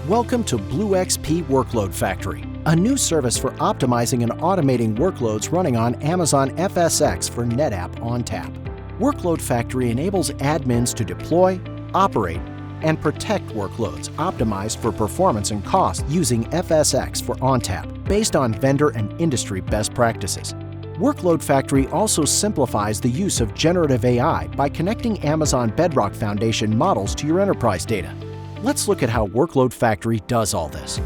Welcome to BlueXP Workload Factory, a new service for optimizing and automating workloads running on Amazon FSx for NetApp ONTAP. Workload Factory enables admins to deploy, operate, and protect workloads optimized for performance and cost using FSx for ONTAP, based on vendor and industry best practices. Workload Factory also simplifies the use of generative AI by connecting Amazon Bedrock Foundation models to your enterprise data. Let's look at how Workload Factory does all this.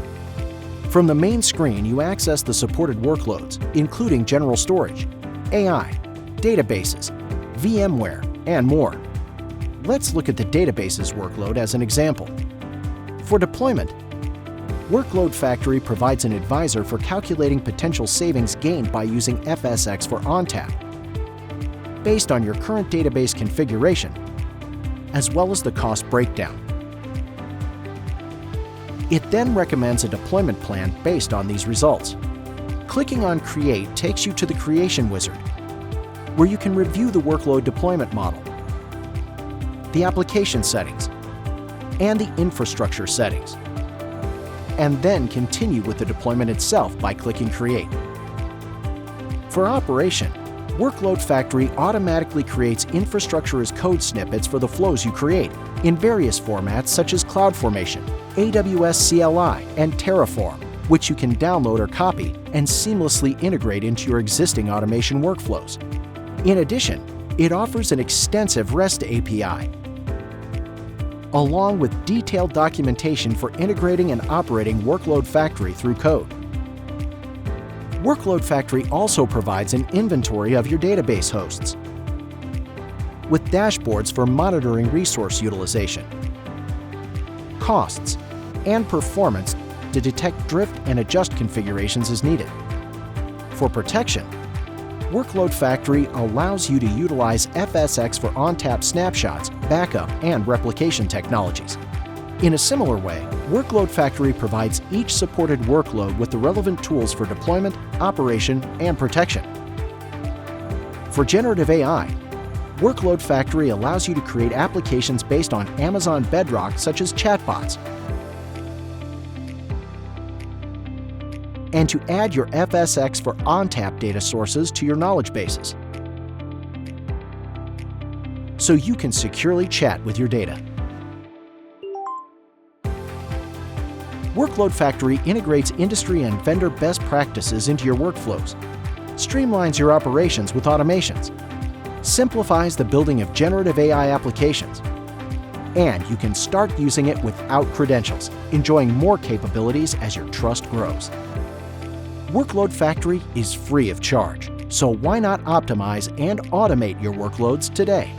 From the main screen, you access the supported workloads, including general storage, AI, databases, VMware, and more. Let's look at the databases workload as an example. For deployment, Workload Factory provides an advisor for calculating potential savings gained by using FSx for ONTAP, based on your current database configuration, as well as the cost breakdown. It then recommends a deployment plan based on these results. Clicking on Create takes you to the Creation Wizard, where you can review the workload deployment model, the application settings, and the infrastructure settings, and then continue with the deployment itself by clicking Create. For operation, Workload Factory automatically creates infrastructure as code snippets for the flows you create in various formats such as CloudFormation, AWS CLI, and Terraform, which you can download or copy and seamlessly integrate into your existing automation workflows. In addition, it offers an extensive REST API, along with detailed documentation for integrating and operating Workload Factory through code. Workload Factory also provides an inventory of your database hosts, with dashboards for monitoring resource utilization, costs, and performance to detect drift and adjust configurations as needed. For protection, Workload Factory allows you to utilize FSx for ONTAP snapshots, backup, and replication technologies. In a similar way, Workload Factory provides each supported workload with the relevant tools for deployment, operation, and protection. For generative AI, Workload Factory allows you to create applications based on Amazon Bedrock, such as chatbots, and to add your FSx for ONTAP data sources to your knowledge bases, so you can securely chat with your data. Workload Factory integrates industry and vendor best practices into your workflows, streamlines your operations with automations, simplifies the building of generative AI applications, and you can start using it without credentials, enjoying more capabilities as your trust grows. Workload Factory is free of charge, so why not optimize and automate your workloads today?